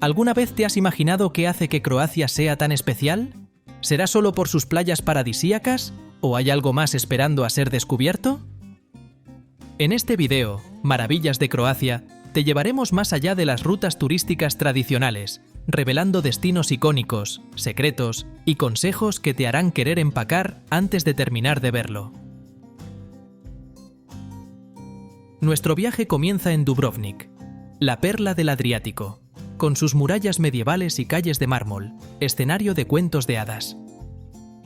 ¿Alguna vez te has imaginado qué hace que Croacia sea tan especial? ¿Será solo por sus playas paradisíacas? ¿O hay algo más esperando a ser descubierto? En este video, Maravillas de Croacia, te llevaremos más allá de las rutas turísticas tradicionales, revelando destinos icónicos, secretos y consejos que te harán querer empacar antes de terminar de verlo. Nuestro viaje comienza en Dubrovnik, la perla del Adriático, con sus murallas medievales y calles de mármol, escenario de cuentos de hadas.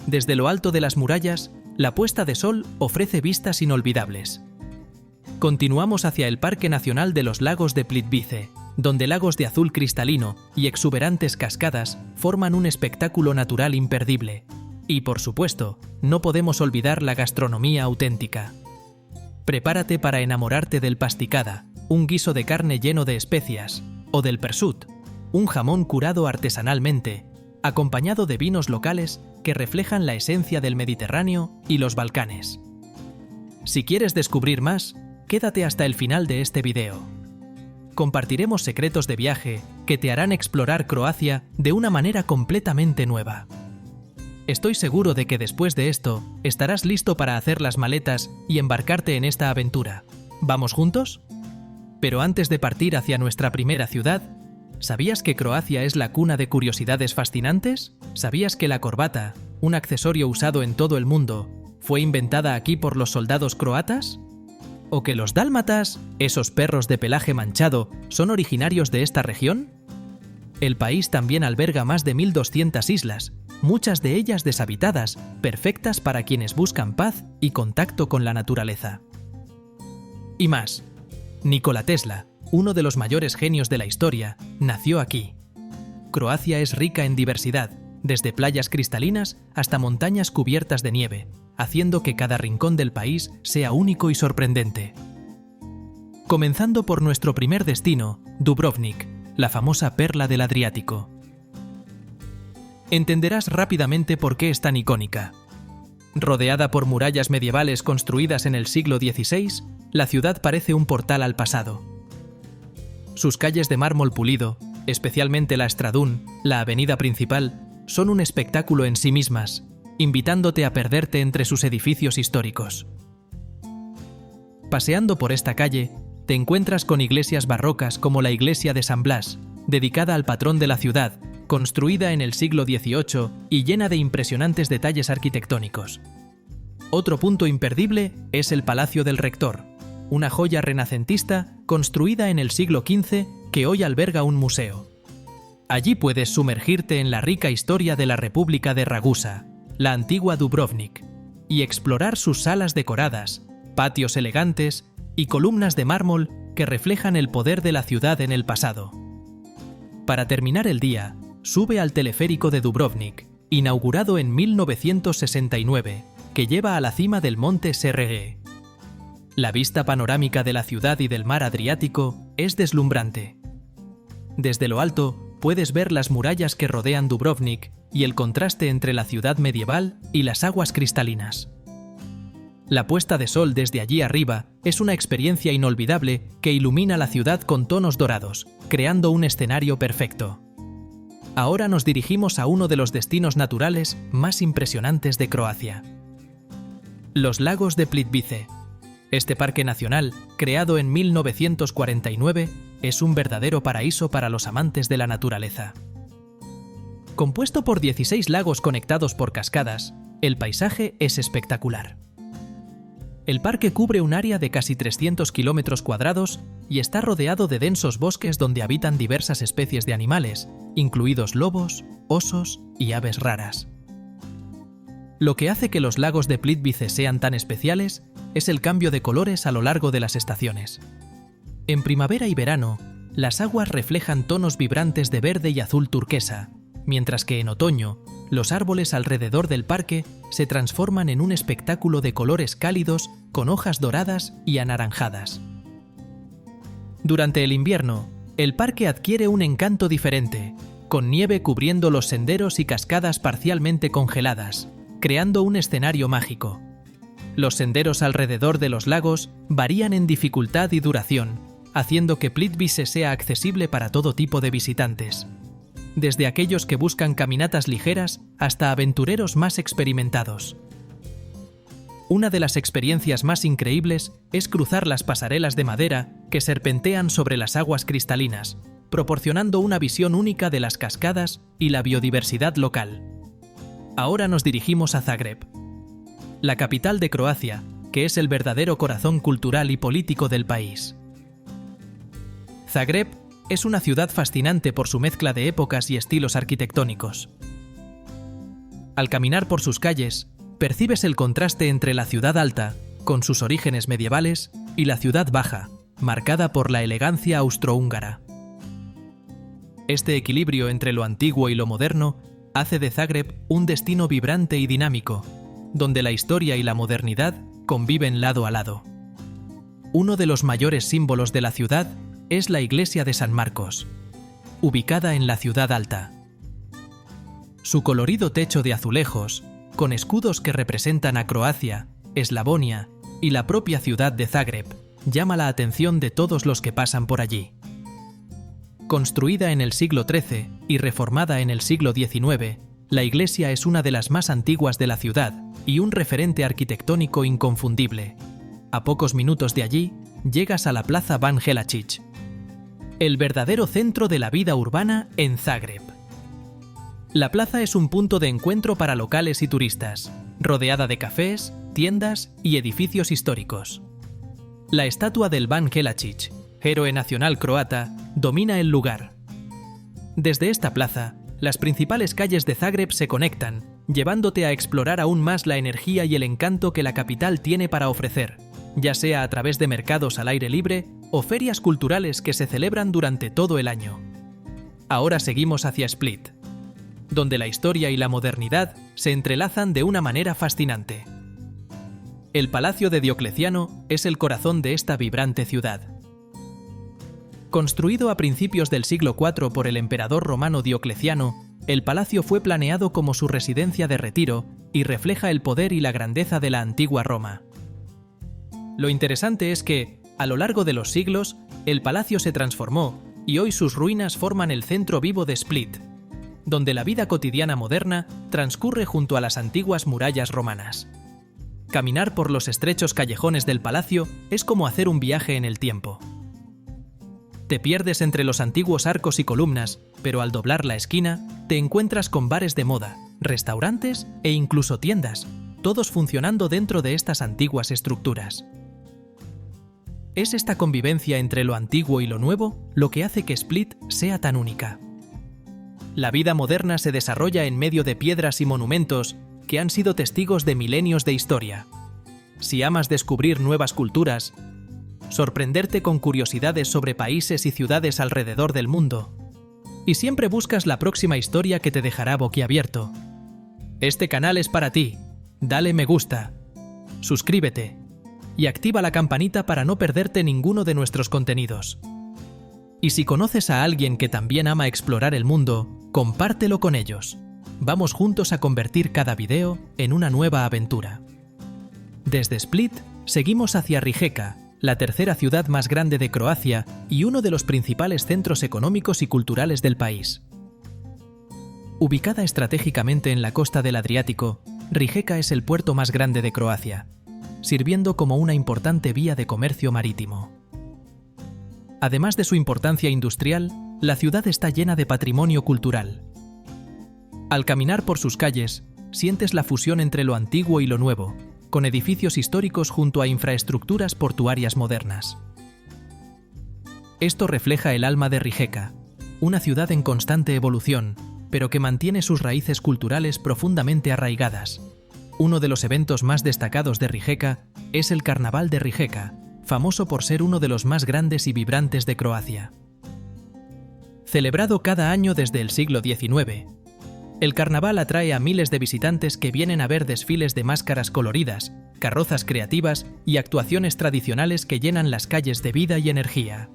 Desde lo alto de las murallas, la puesta de sol ofrece vistas inolvidables. Continuamos hacia el Parque Nacional de los Lagos de Plitvice, donde lagos de azul cristalino y exuberantes cascadas forman un espectáculo natural imperdible. Y, por supuesto, no podemos olvidar la gastronomía auténtica. Prepárate para enamorarte del pasticada, un guiso de carne lleno de especias, o del persut, un jamón curado artesanalmente, acompañado de vinos locales que reflejan la esencia del Mediterráneo y los Balcanes. Si quieres descubrir más, quédate hasta el final de este video. Compartiremos secretos de viaje que te harán explorar Croacia de una manera completamente nueva. Estoy seguro de que después de esto estarás listo para hacer las maletas y embarcarte en esta aventura. ¿Vamos juntos? Pero antes de partir hacia nuestra primera ciudad, ¿sabías que Croacia es la cuna de curiosidades fascinantes? ¿Sabías que la corbata, un accesorio usado en todo el mundo, fue inventada aquí por los soldados croatas? ¿O que los dálmatas, esos perros de pelaje manchado, son originarios de esta región? El país también alberga más de 1200 islas, muchas de ellas deshabitadas, perfectas para quienes buscan paz y contacto con la naturaleza. Y más. Nikola Tesla, uno de los mayores genios de la historia, nació aquí. Croacia es rica en diversidad, desde playas cristalinas hasta montañas cubiertas de nieve, haciendo que cada rincón del país sea único y sorprendente. Comenzando por nuestro primer destino, Dubrovnik, la famosa perla del Adriático. Entenderás rápidamente por qué es tan icónica. Rodeada por murallas medievales construidas en el siglo XVI, la ciudad parece un portal al pasado. Sus calles de mármol pulido, especialmente la Stradun, la avenida principal, son un espectáculo en sí mismas, invitándote a perderte entre sus edificios históricos. Paseando por esta calle, te encuentras con iglesias barrocas como la iglesia de San Blas, dedicada al patrón de la ciudad, construida en el siglo XVIII y llena de impresionantes detalles arquitectónicos. Otro punto imperdible es el Palacio del Rector, una joya renacentista construida en el siglo XV que hoy alberga un museo. Allí puedes sumergirte en la rica historia de la República de Ragusa, la antigua Dubrovnik, y explorar sus salas decoradas, patios elegantes y columnas de mármol que reflejan el poder de la ciudad en el pasado. Para terminar el día, sube al teleférico de Dubrovnik, inaugurado en 1969, que lleva a la cima del monte Serrege. La vista panorámica de la ciudad y del mar Adriático es deslumbrante. Desde lo alto puedes ver las murallas que rodean Dubrovnik y el contraste entre la ciudad medieval y las aguas cristalinas. La puesta de sol desde allí arriba es una experiencia inolvidable que ilumina la ciudad con tonos dorados, creando un escenario perfecto. Ahora nos dirigimos a uno de los destinos naturales más impresionantes de Croacia. Los lagos de Plitvice. Este parque nacional, creado en 1949, es un verdadero paraíso para los amantes de la naturaleza. Compuesto por 16 lagos conectados por cascadas, el paisaje es espectacular. El parque cubre un área de casi 300 kilómetros cuadrados y está rodeado de densos bosques donde habitan diversas especies de animales, incluidos lobos, osos y aves raras. Lo que hace que los lagos de Plitvice sean tan especiales es el cambio de colores a lo largo de las estaciones. En primavera y verano, las aguas reflejan tonos vibrantes de verde y azul turquesa, mientras que en otoño, los árboles alrededor del parque se transforman en un espectáculo de colores cálidos con hojas doradas y anaranjadas. Durante el invierno, el parque adquiere un encanto diferente, con nieve cubriendo los senderos y cascadas parcialmente congeladas, creando un escenario mágico. Los senderos alrededor de los lagos varían en dificultad y duración, haciendo que Plitvice sea accesible para todo tipo de visitantes, desde aquellos que buscan caminatas ligeras hasta aventureros más experimentados. Una de las experiencias más increíbles es cruzar las pasarelas de madera que serpentean sobre las aguas cristalinas, proporcionando una visión única de las cascadas y la biodiversidad local. Ahora nos dirigimos a Zagreb, la capital de Croacia, que es el verdadero corazón cultural y político del país. Zagreb es una ciudad fascinante por su mezcla de épocas y estilos arquitectónicos. Al caminar por sus calles, percibes el contraste entre la ciudad alta, con sus orígenes medievales, y la ciudad baja, marcada por la elegancia austrohúngara. Este equilibrio entre lo antiguo y lo moderno hace de Zagreb un destino vibrante y dinámico, donde la historia y la modernidad conviven lado a lado. Uno de los mayores símbolos de la ciudad es la iglesia de San Marcos, ubicada en la ciudad alta. Su colorido techo de azulejos, con escudos que representan a Croacia, Eslavonia y la propia ciudad de Zagreb, llama la atención de todos los que pasan por allí. Construida en el siglo XIII y reformada en el siglo XIX, la iglesia es una de las más antiguas de la ciudad y un referente arquitectónico inconfundible. A pocos minutos de allí, llegas a la Plaza Ban Jelačić, el verdadero centro de la vida urbana en Zagreb. La plaza es un punto de encuentro para locales y turistas, rodeada de cafés, tiendas y edificios históricos. La estatua del Ban Jelačić, héroe nacional croata, domina el lugar. Desde esta plaza, las principales calles de Zagreb se conectan, llevándote a explorar aún más la energía y el encanto que la capital tiene para ofrecer, ya sea a través de mercados al aire libre o ferias culturales que se celebran durante todo el año. Ahora seguimos hacia Split, donde la historia y la modernidad se entrelazan de una manera fascinante. El Palacio de Diocleciano es el corazón de esta vibrante ciudad. Construido a principios del siglo IV por el emperador romano Diocleciano, el palacio fue planeado como su residencia de retiro y refleja el poder y la grandeza de la antigua Roma. Lo interesante es que, a lo largo de los siglos, el palacio se transformó y hoy sus ruinas forman el centro vivo de Split, donde la vida cotidiana moderna transcurre junto a las antiguas murallas romanas. Caminar por los estrechos callejones del palacio es como hacer un viaje en el tiempo. Te pierdes entre los antiguos arcos y columnas, pero al doblar la esquina, te encuentras con bares de moda, restaurantes e incluso tiendas, todos funcionando dentro de estas antiguas estructuras. Es esta convivencia entre lo antiguo y lo nuevo lo que hace que Split sea tan única. La vida moderna se desarrolla en medio de piedras y monumentos que han sido testigos de milenios de historia. Si amas descubrir nuevas culturas, sorprenderte con curiosidades sobre países y ciudades alrededor del mundo, y siempre buscas la próxima historia que te dejará boquiabierto, este canal es para ti. Dale me gusta, suscríbete y activa la campanita para no perderte ninguno de nuestros contenidos. Y si conoces a alguien que también ama explorar el mundo, compártelo con ellos. Vamos juntos a convertir cada video en una nueva aventura. Desde Split, seguimos hacia Rijeka, la tercera ciudad más grande de Croacia y uno de los principales centros económicos y culturales del país. Ubicada estratégicamente en la costa del Adriático, Rijeka es el puerto más grande de Croacia, sirviendo como una importante vía de comercio marítimo. Además de su importancia industrial, la ciudad está llena de patrimonio cultural. Al caminar por sus calles, sientes la fusión entre lo antiguo y lo nuevo, con edificios históricos junto a infraestructuras portuarias modernas. Esto refleja el alma de Rijeka, una ciudad en constante evolución, pero que mantiene sus raíces culturales profundamente arraigadas. Uno de los eventos más destacados de Rijeka es el Carnaval de Rijeka, famoso por ser uno de los más grandes y vibrantes de Croacia. Celebrado cada año desde el siglo XIX, el carnaval atrae a miles de visitantes que vienen a ver desfiles de máscaras coloridas, carrozas creativas y actuaciones tradicionales que llenan las calles de vida y energía.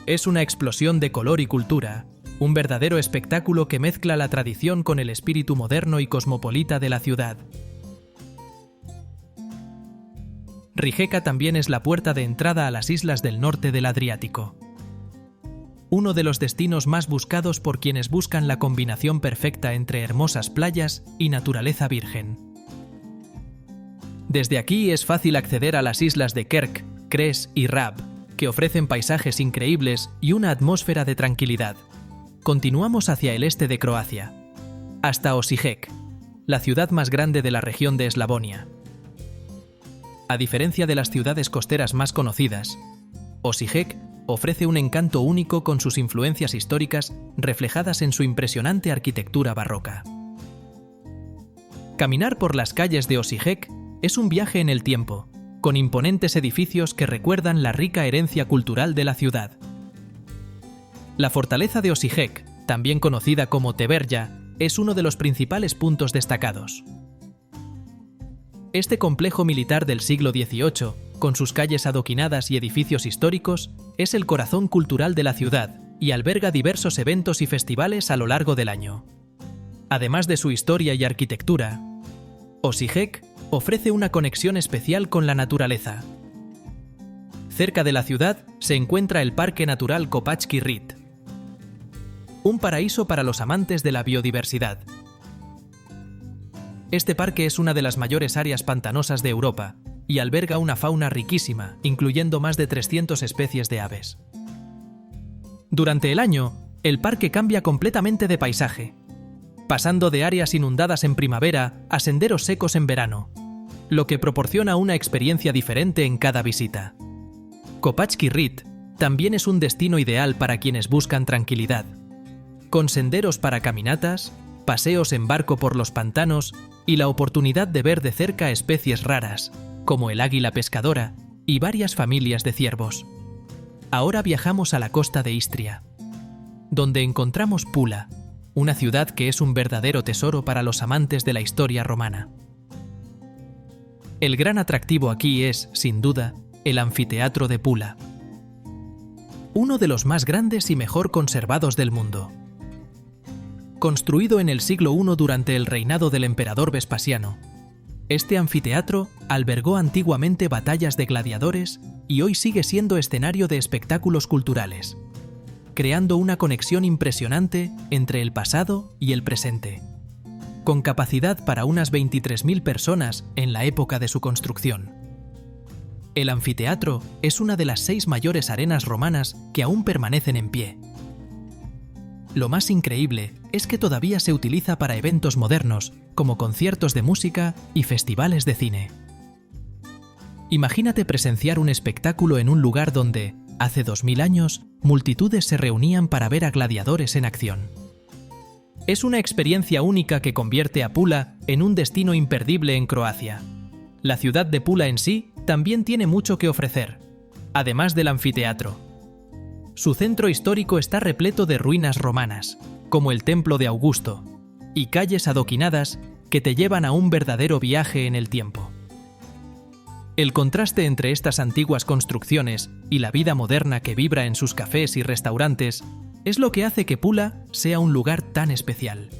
Es una explosión de color y cultura, un verdadero espectáculo que mezcla la tradición con el espíritu moderno y cosmopolita de la ciudad. Rijeka también es la puerta de entrada a las islas del norte del Adriático. Uno de los destinos más buscados por quienes buscan la combinación perfecta entre hermosas playas y naturaleza virgen. Desde aquí es fácil acceder a las islas de Krk, Cres y Rab, que ofrecen paisajes increíbles y una atmósfera de tranquilidad. Continuamos hacia el este de Croacia, hasta Osijek, la ciudad más grande de la región de Eslavonia. A diferencia de las ciudades costeras más conocidas, Osijek ofrece un encanto único con sus influencias históricas reflejadas en su impresionante arquitectura barroca. Caminar por las calles de Osijek es un viaje en el tiempo, con imponentes edificios que recuerdan la rica herencia cultural de la ciudad. La fortaleza de Osijek, también conocida como Teberja, es uno de los principales puntos destacados. Este complejo militar del siglo XVIII, con sus calles adoquinadas y edificios históricos, es el corazón cultural de la ciudad y alberga diversos eventos y festivales a lo largo del año. Además de su historia y arquitectura, Osijek ofrece una conexión especial con la naturaleza. Cerca de la ciudad se encuentra el Parque Natural Kopački Rit, un paraíso para los amantes de la biodiversidad. Este parque es una de las mayores áreas pantanosas de Europa y alberga una fauna riquísima, incluyendo más de 300 especies de aves. Durante el año, el parque cambia completamente de paisaje, pasando de áreas inundadas en primavera a senderos secos en verano, lo que proporciona una experiencia diferente en cada visita. Kopački Rit también es un destino ideal para quienes buscan tranquilidad, con senderos para caminatas, paseos en barco por los pantanos y la oportunidad de ver de cerca especies raras, como el águila pescadora y varias familias de ciervos. Ahora viajamos a la costa de Istria, donde encontramos Pula, una ciudad que es un verdadero tesoro para los amantes de la historia romana. El gran atractivo aquí es, sin duda, el anfiteatro de Pula, uno de los más grandes y mejor conservados del mundo. Construido en el siglo I durante el reinado del emperador Vespasiano, este anfiteatro albergó antiguamente batallas de gladiadores y hoy sigue siendo escenario de espectáculos culturales, creando una conexión impresionante entre el pasado y el presente, con capacidad para unas 23.000 personas en la época de su construcción. El anfiteatro es una de las 6 mayores arenas romanas que aún permanecen en pie. Lo más increíble es que todavía se utiliza para eventos modernos, como conciertos de música y festivales de cine. Imagínate presenciar un espectáculo en un lugar donde, hace 2000 años, multitudes se reunían para ver a gladiadores en acción. Es una experiencia única que convierte a Pula en un destino imperdible en Croacia. La ciudad de Pula en sí también tiene mucho que ofrecer, además del anfiteatro. Su centro histórico está repleto de ruinas romanas, como el Templo de Augusto, y calles adoquinadas que te llevan a un verdadero viaje en el tiempo. El contraste entre estas antiguas construcciones y la vida moderna que vibra en sus cafés y restaurantes es lo que hace que Pula sea un lugar tan especial.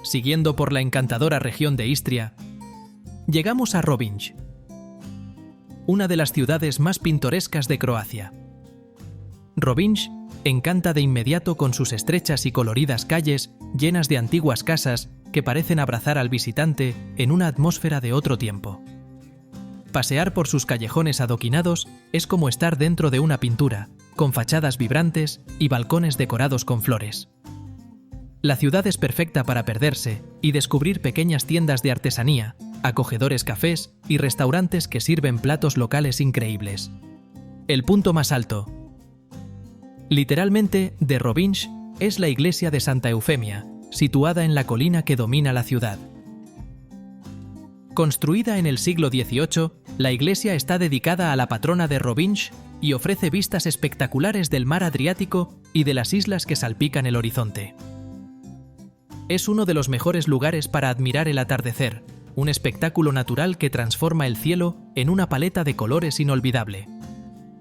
Siguiendo por la encantadora región de Istria, llegamos a Rovinj, una de las ciudades más pintorescas de Croacia. Rovinj encanta de inmediato con sus estrechas y coloridas calles llenas de antiguas casas que parecen abrazar al visitante en una atmósfera de otro tiempo. Pasear por sus callejones adoquinados es como estar dentro de una pintura, con fachadas vibrantes y balcones decorados con flores. La ciudad es perfecta para perderse y descubrir pequeñas tiendas de artesanía, acogedores cafés y restaurantes que sirven platos locales increíbles. El punto más alto, literalmente, de Rovinj es la iglesia de Santa Eufemia, situada en la colina que domina la ciudad. Construida en el siglo XVIII, la iglesia está dedicada a la patrona de Rovinj y ofrece vistas espectaculares del mar Adriático y de las islas que salpican el horizonte. Es uno de los mejores lugares para admirar el atardecer, un espectáculo natural que transforma el cielo en una paleta de colores inolvidable.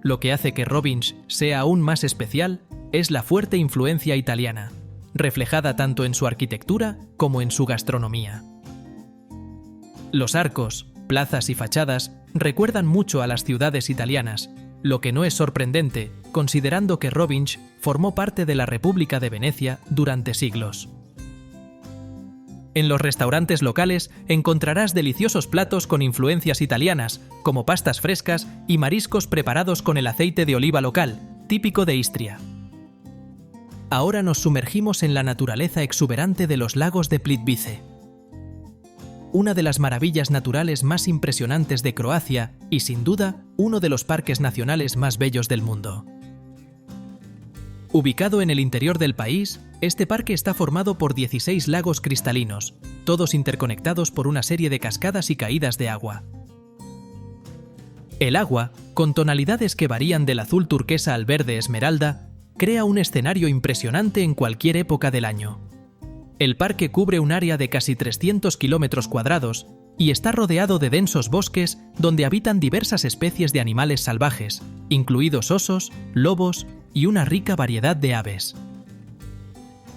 Lo que hace que Rovinj sea aún más especial es la fuerte influencia italiana, reflejada tanto en su arquitectura como en su gastronomía. Los arcos, plazas y fachadas recuerdan mucho a las ciudades italianas, lo que no es sorprendente, considerando que Rovinj formó parte de la República de Venecia durante siglos. En los restaurantes locales encontrarás deliciosos platos con influencias italianas, como pastas frescas y mariscos preparados con el aceite de oliva local, típico de Istria. Ahora nos sumergimos en la naturaleza exuberante de los lagos de Plitvice. Una de las maravillas naturales más impresionantes de Croacia y, sin duda, uno de los parques nacionales más bellos del mundo. Ubicado en el interior del país, este parque está formado por 16 lagos cristalinos, todos interconectados por una serie de cascadas y caídas de agua. El agua, con tonalidades que varían del azul turquesa al verde esmeralda, crea un escenario impresionante en cualquier época del año. El parque cubre un área de casi 300 kilómetros cuadrados y está rodeado de densos bosques donde habitan diversas especies de animales salvajes, incluidos osos, lobos y una rica variedad de aves.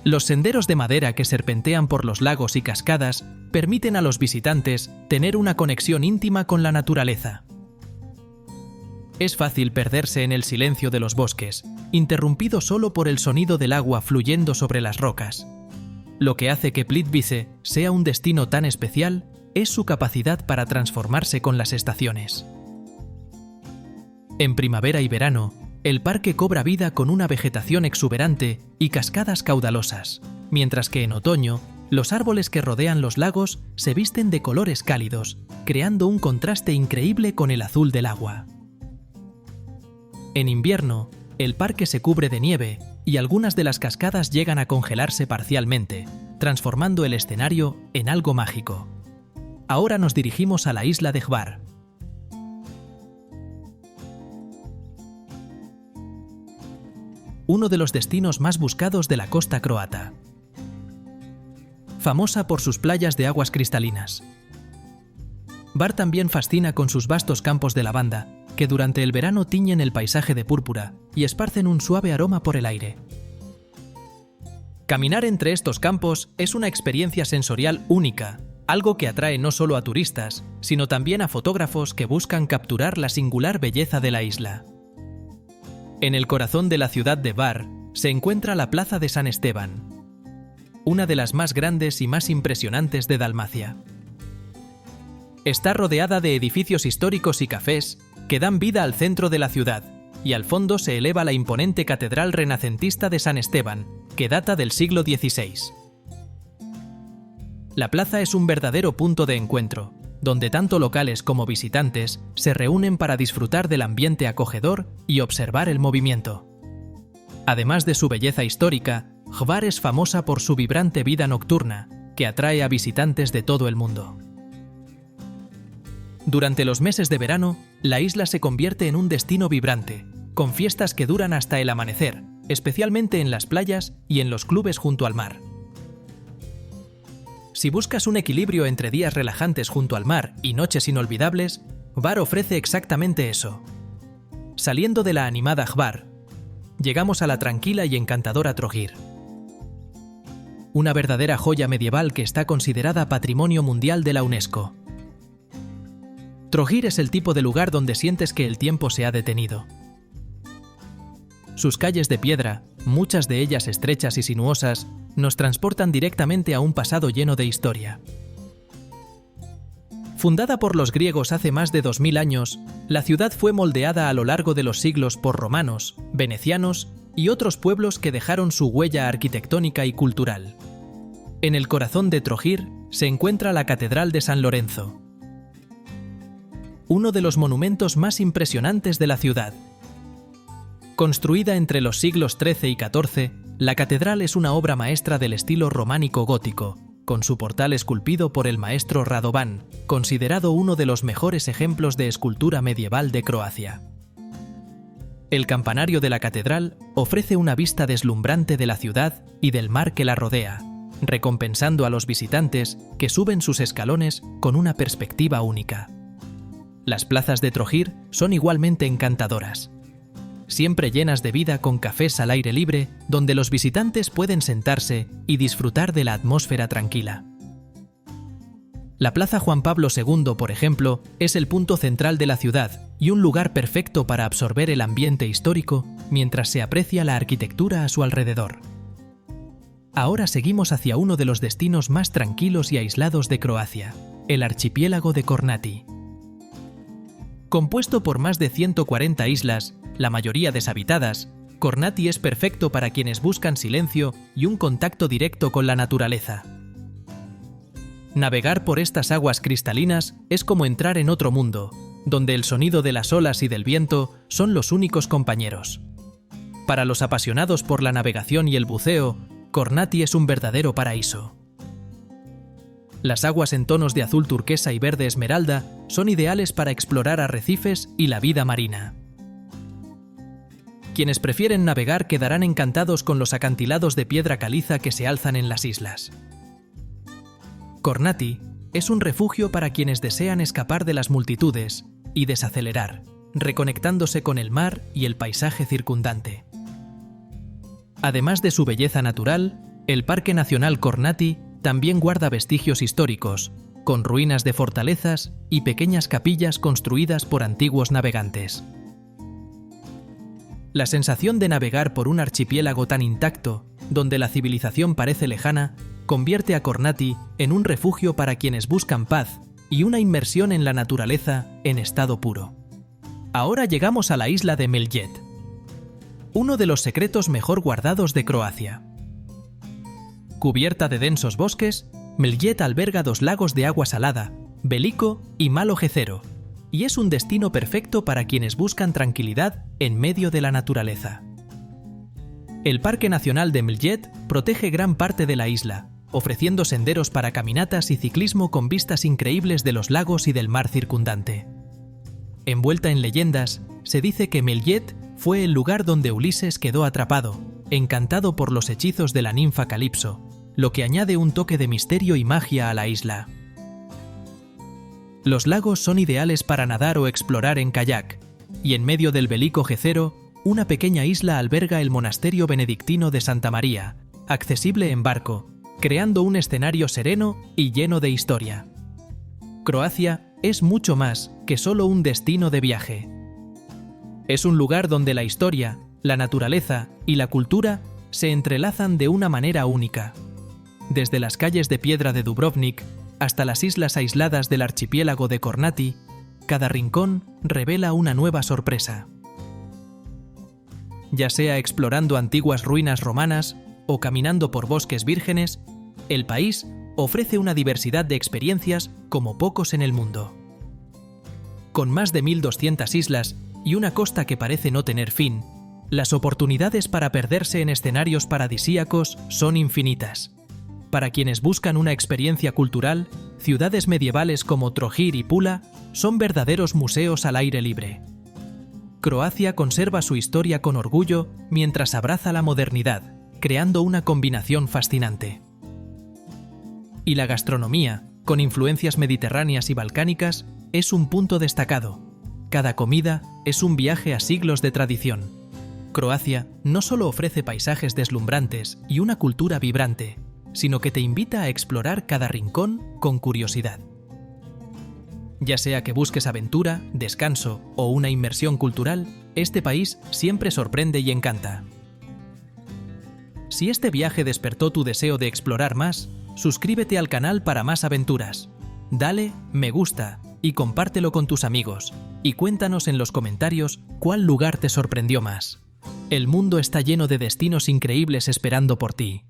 Los senderos de madera que serpentean por los lagos y cascadas permiten a los visitantes tener una conexión íntima con la naturaleza. Es fácil perderse en el silencio de los bosques, interrumpido solo por el sonido del agua fluyendo sobre las rocas. Lo que hace que Plitvice sea un destino tan especial es su capacidad para transformarse con las estaciones. En primavera y verano, el parque cobra vida con una vegetación exuberante y cascadas caudalosas, mientras que en otoño, los árboles que rodean los lagos se visten de colores cálidos, creando un contraste increíble con el azul del agua. En invierno, el parque se cubre de nieve y algunas de las cascadas llegan a congelarse parcialmente, transformando el escenario en algo mágico. Ahora nos dirigimos a la isla de Hvar. Uno de los destinos más buscados de la costa croata. Famosa por sus playas de aguas cristalinas. Hvar también fascina con sus vastos campos de lavanda, que durante el verano tiñen el paisaje de púrpura y esparcen un suave aroma por el aire. Caminar entre estos campos es una experiencia sensorial única, algo que atrae no solo a turistas, sino también a fotógrafos que buscan capturar la singular belleza de la isla. En el corazón de la ciudad de Hvar se encuentra la Plaza de San Esteban, una de las más grandes y más impresionantes de Dalmacia. Está rodeada de edificios históricos y cafés que dan vida al centro de la ciudad, y al fondo se eleva la imponente catedral renacentista de San Esteban, que data del siglo XVI. La plaza es un verdadero punto de encuentro, donde tanto locales como visitantes se reúnen para disfrutar del ambiente acogedor y observar el movimiento. Además de su belleza histórica, Hvar es famosa por su vibrante vida nocturna, que atrae a visitantes de todo el mundo. Durante los meses de verano, la isla se convierte en un destino vibrante, con fiestas que duran hasta el amanecer, especialmente en las playas y en los clubes junto al mar. Si buscas un equilibrio entre días relajantes junto al mar y noches inolvidables, Hvar ofrece exactamente eso. Saliendo de la animada Hvar, llegamos a la tranquila y encantadora Trogir. Una verdadera joya medieval que está considerada Patrimonio Mundial de la UNESCO. Trogir es el tipo de lugar donde sientes que el tiempo se ha detenido. Sus calles de piedra, muchas de ellas estrechas y sinuosas, nos transportan directamente a un pasado lleno de historia. Fundada por los griegos hace más de 2000 años, la ciudad fue moldeada a lo largo de los siglos por romanos, venecianos y otros pueblos que dejaron su huella arquitectónica y cultural. En el corazón de Trogir se encuentra la Catedral de San Lorenzo, uno de los monumentos más impresionantes de la ciudad. Construida entre los siglos XIII y XIV, la catedral es una obra maestra del estilo románico gótico, con su portal esculpido por el maestro Radovan, considerado uno de los mejores ejemplos de escultura medieval de Croacia. El campanario de la catedral ofrece una vista deslumbrante de la ciudad y del mar que la rodea, recompensando a los visitantes que suben sus escalones con una perspectiva única. Las plazas de Trogir son igualmente encantadoras, siempre llenas de vida con cafés al aire libre donde los visitantes pueden sentarse y disfrutar de la atmósfera tranquila. La Plaza Juan Pablo II, por ejemplo, es el punto central de la ciudad y un lugar perfecto para absorber el ambiente histórico mientras se aprecia la arquitectura a su alrededor. Ahora seguimos hacia uno de los destinos más tranquilos y aislados de Croacia, el archipiélago de Kornati. Compuesto por más de 140 islas, la mayoría deshabitadas, Kornati es perfecto para quienes buscan silencio y un contacto directo con la naturaleza. Navegar por estas aguas cristalinas es como entrar en otro mundo, donde el sonido de las olas y del viento son los únicos compañeros. Para los apasionados por la navegación y el buceo, Kornati es un verdadero paraíso. Las aguas en tonos de azul turquesa y verde esmeralda son ideales para explorar arrecifes y la vida marina. Quienes prefieren navegar quedarán encantados con los acantilados de piedra caliza que se alzan en las islas. Kornati es un refugio para quienes desean escapar de las multitudes y desacelerar, reconectándose con el mar y el paisaje circundante. Además de su belleza natural, el Parque Nacional Kornati también guarda vestigios históricos, con ruinas de fortalezas y pequeñas capillas construidas por antiguos navegantes. La sensación de navegar por un archipiélago tan intacto, donde la civilización parece lejana, convierte a Kornati en un refugio para quienes buscan paz y una inmersión en la naturaleza en estado puro. Ahora llegamos a la isla de Mljet, uno de los secretos mejor guardados de Croacia. Cubierta de densos bosques, Mljet alberga 2 lagos de agua salada, Veliko y Malo Jezero, y es un destino perfecto para quienes buscan tranquilidad en medio de la naturaleza. El Parque Nacional de Mljet protege gran parte de la isla, ofreciendo senderos para caminatas y ciclismo con vistas increíbles de los lagos y del mar circundante. Envuelta en leyendas, se dice que Mljet fue el lugar donde Ulises quedó atrapado, encantado por los hechizos de la ninfa Calipso, lo que añade un toque de misterio y magia a la isla. Los lagos son ideales para nadar o explorar en kayak, y en medio del Veliko Jezero, una pequeña isla alberga el monasterio benedictino de Santa María, accesible en barco, creando un escenario sereno y lleno de historia. Croacia es mucho más que solo un destino de viaje. Es un lugar donde la historia, la naturaleza y la cultura se entrelazan de una manera única. Desde las calles de piedra de Dubrovnik hasta las islas aisladas del archipiélago de Kornati, cada rincón revela una nueva sorpresa. Ya sea explorando antiguas ruinas romanas o caminando por bosques vírgenes, el país ofrece una diversidad de experiencias como pocos en el mundo. Con más de 1.200 islas y una costa que parece no tener fin, las oportunidades para perderse en escenarios paradisíacos son infinitas. Para quienes buscan una experiencia cultural, ciudades medievales como Trogir y Pula son verdaderos museos al aire libre. Croacia conserva su historia con orgullo mientras abraza la modernidad, creando una combinación fascinante. Y la gastronomía, con influencias mediterráneas y balcánicas, es un punto destacado. Cada comida es un viaje a siglos de tradición. Croacia no solo ofrece paisajes deslumbrantes y una cultura vibrante, sino que te invita a explorar cada rincón con curiosidad. Ya sea que busques aventura, descanso o una inmersión cultural, este país siempre sorprende y encanta. Si este viaje despertó tu deseo de explorar más, suscríbete al canal para más aventuras. Dale me gusta y compártelo con tus amigos, y cuéntanos en los comentarios cuál lugar te sorprendió más. El mundo está lleno de destinos increíbles esperando por ti.